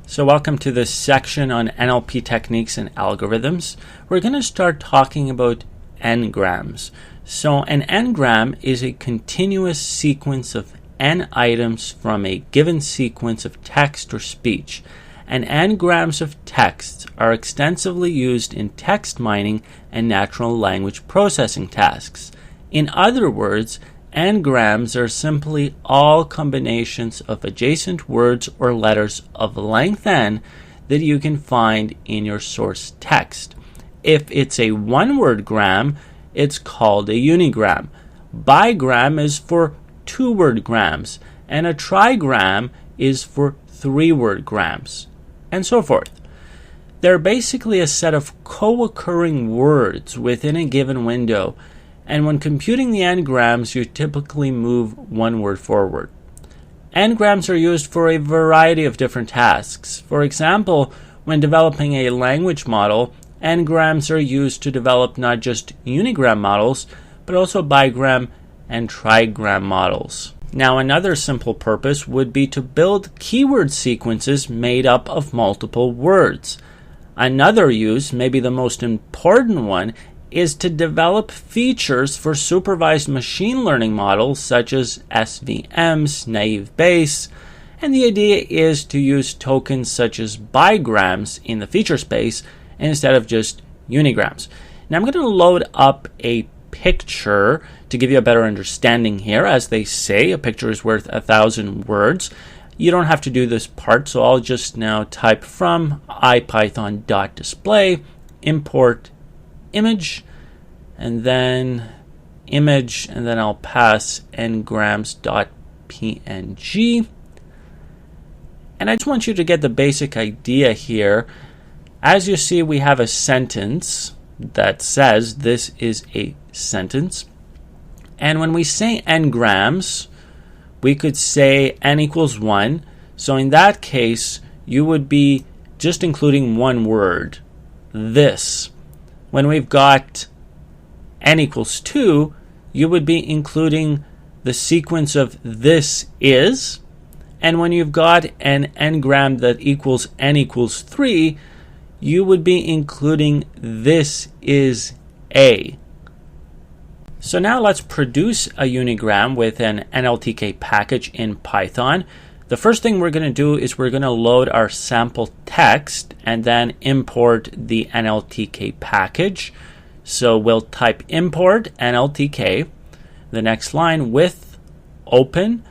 So welcome to this section on NLP techniques and algorithms. We're going to start talking about n-grams. So an n-gram is a continuous sequence of n items from a given sequence of text or speech. And n-grams of text are extensively used in text mining and natural language processing tasks. In other words, n-grams are simply all combinations of adjacent words or letters of length n that you can find in your source text. If it's a one-word gram, it's called a unigram. Bigram is for two-word grams, and a trigram is for three-word grams, and so forth. They're basically a set of co-occurring words within a given window, and when computing the n-grams, you typically move one word forward. N-grams are used for a variety of different tasks. For example, when developing a language model, n-grams are used to develop not just unigram models, but also bigram and trigram models. Now, another simple purpose would be to build keyword sequences made up of multiple words. Another use, maybe the most important one, is to develop features for supervised machine learning models such as SVMs, naive Bayes, and the idea is to use tokens such as bigrams in the feature space instead of just unigrams. Now I'm going to load up a picture to give you a better understanding here. As they say, a picture is worth 1,000 words. You don't have to do this part, so I'll just now type from ipython.display, import image, and then image, and then I'll pass ngrams.png. And I just want you to get the basic idea here. As you see, we have a sentence that says this is a sentence. And when we say n-grams, we could say n equals 1. So in that case, you would be just including one word, this. When we've got n equals 2, you would be including the sequence of this is. And when you've got an n-gram that equals n equals 3, you would be including this is a. So now let's produce a unigram with an NLTK package in Python. The first thing we're going to do is we're going to load our sample text and then import the NLTK package. So we'll type import NLTK, the next line with opening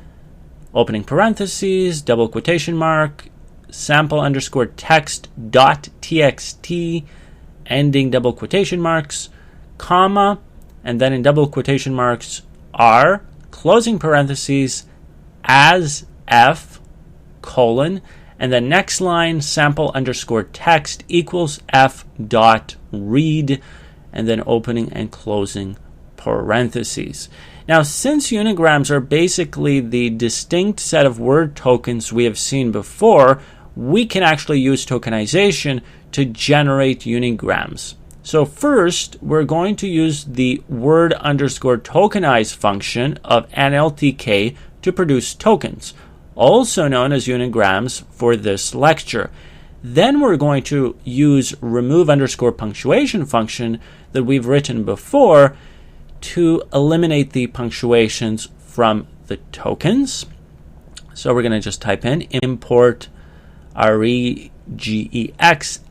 parentheses, double quotation mark, sample underscore text dot txt, ending double quotation marks, comma, and then in double quotation marks r, closing parentheses, as f, colon, and the next line, sample underscore text equals f dot read, and then opening and closing parentheses. Now, since unigrams are basically the distinct set of word tokens we have seen before, we can actually use tokenization to generate unigrams. So first, we're going to use the word underscore tokenize function of NLTK to produce tokens, also known as unigrams, for this lecture. Then we're going to use remove underscore punctuation function that we've written before to eliminate the punctuations from the tokens. So we're going to just type in import regex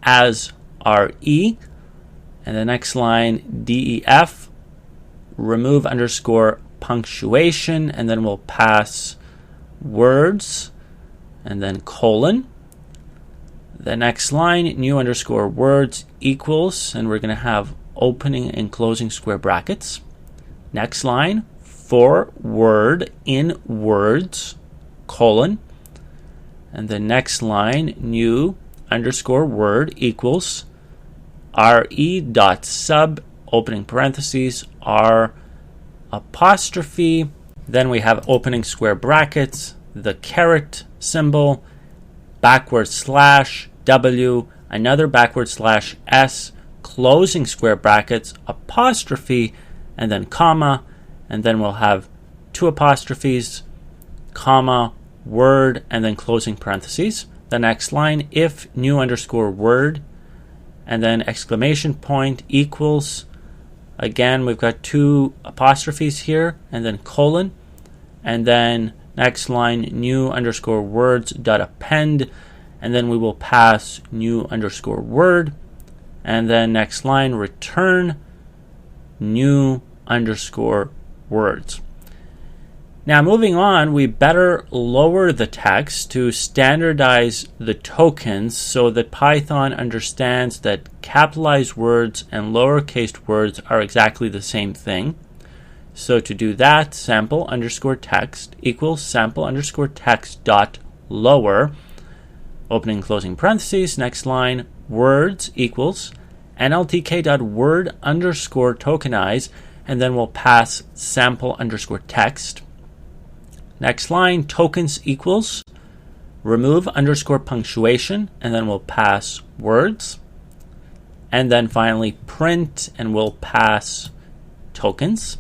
as re, and the next line def, remove underscore punctuation, and then we'll pass words, and then colon. The next line, new underscore words equals, and we're going to have opening and closing square brackets. Next line, for word in words, colon. And the next line, new underscore word equals re.sub, opening parentheses, r apostrophe. Then we have opening square brackets, the caret symbol, backward slash w, another backward slash s, closing square brackets, apostrophe, and then comma, and then we'll have two apostrophes, comma, word, and then closing parentheses. The next line, if new underscore word, and then exclamation point equals, again, we've got two apostrophes here, and then colon, and then next line, new underscore words dot append, and then we will pass new underscore word, and then next line, return new underscore words. Now moving on, we better lower the text to standardize the tokens so that Python understands that capitalized words and lowercase words are exactly the same thing. So to do that, sample underscore text equals sample underscore text dot lower, opening and closing parentheses, next line, words equals nltk dot word underscore tokenize, and then we'll pass sample underscore text. Next line, tokens equals remove underscore punctuation, and then we'll pass words. And then finally print, and we'll pass tokens.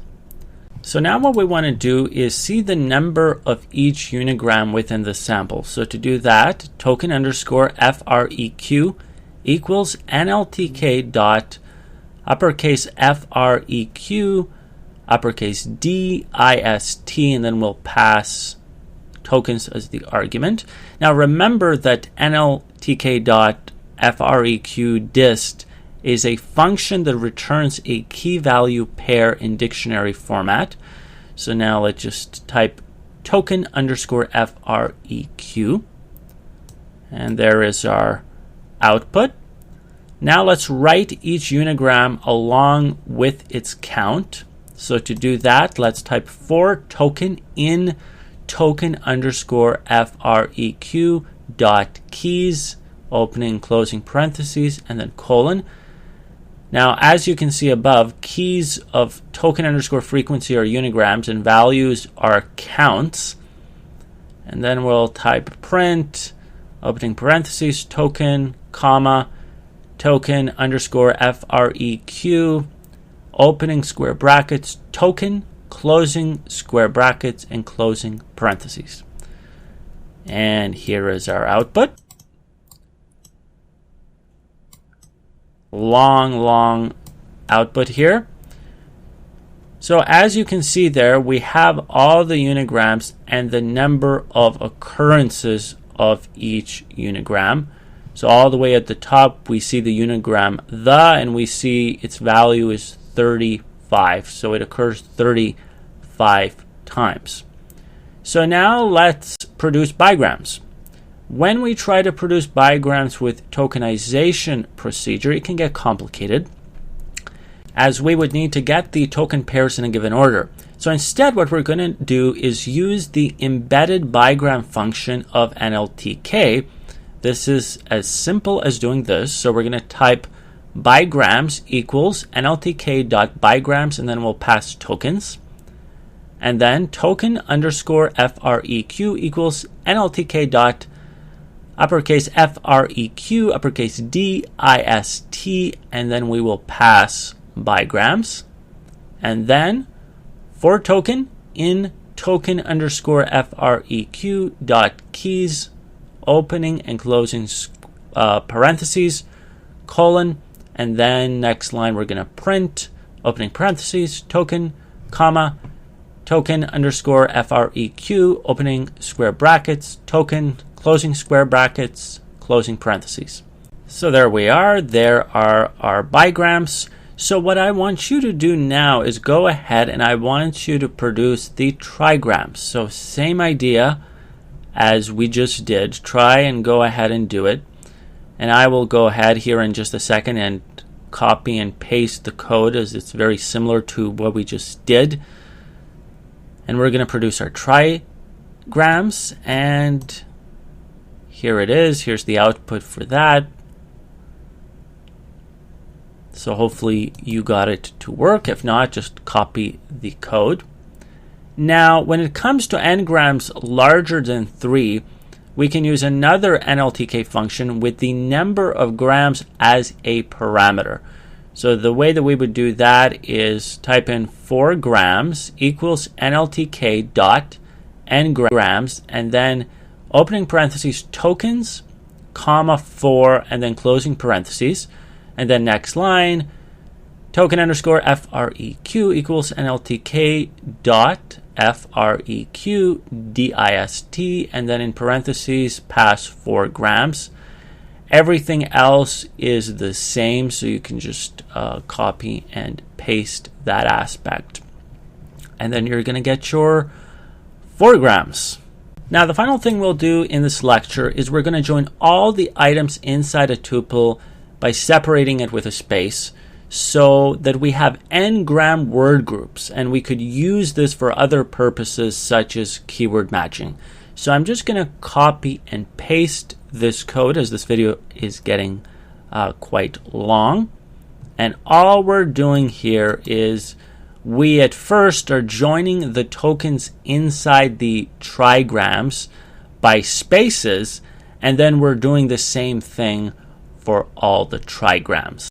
So now what we want to do is see the number of each unigram within the sample. So to do that, token underscore FREQ equals nltk dot uppercase FREQ uppercase DIST, and then we'll pass tokens as the argument. Now remember that nltk.freq dist is a function that returns a key value pair in dictionary format. So now let's just type token underscore FREQ, and there is our output. Now let's write each unigram along with its count. So to do that, let's type for token in token underscore FREQ dot keys, opening and closing parentheses, and then colon. Now, as you can see above, keys of token underscore frequency are unigrams and values are counts. And then we'll type print, opening parentheses, token, comma, token underscore FREQ, opening square brackets, token, closing square brackets, and closing parentheses. And here is our output. Long output here. So as you can see there, we have all the unigrams and the number of occurrences of each unigram. So all the way at the top, we see the unigram the, and we see its value is 35. So it occurs 35 times. So now let's produce bigrams. When we try to produce bigrams with tokenization procedure, it can get complicated, as we would need to get the token pairs in a given order. So instead, what we're going to do is use the embedded bigram function of NLTK. This is as simple as doing this. So we're going to type bigrams equals NLTK.bigrams, and then we'll pass tokens. And then token underscore FREQ equals NLTK dot uppercase FREQ uppercase DIST, and then we will pass bigrams. And then for token in token underscore FREQ dot keys, opening and closing parentheses, colon, and then next line we're going to print, opening parentheses, token, comma, token underscore FREQ, opening square brackets, token, closing square brackets, closing parentheses. So there we are. There are our bigrams. So what I want you to do now is go ahead and I want you to produce the trigrams. So same idea as we just did. Try and go ahead and do it. And I will go ahead here in just a second and copy and paste the code, as it's very similar to what we just did. And we're going to produce our trigrams, and here it is. Here's the output for that. So hopefully you got it to work. If not, just copy the code. Now, when it comes to n-grams larger than 3, we can use another NLTK function with the number of grams as a parameter. So the way that we would do that is type in 4 grams equals NLTK dot n grams, and then opening parentheses tokens, comma 4, and then closing parentheses. And then next line, token underscore FREQ equals NLTK dot FREQ DIST, and then in parentheses, pass 4 grams. Everything else is the same, so you can just copy and paste that aspect. And then you're going to get your 4 grams. Now, the final thing we'll do in this lecture is we're going to join all the items inside a tuple by separating it with a space so that we have n-gram word groups, and we could use this for other purposes such as keyword matching. So I'm just going to copy and paste this code, as this video is getting quite long. And all we're doing here is we at first are joining the tokens inside the trigrams by spaces, and then we're doing the same thing for all the trigrams.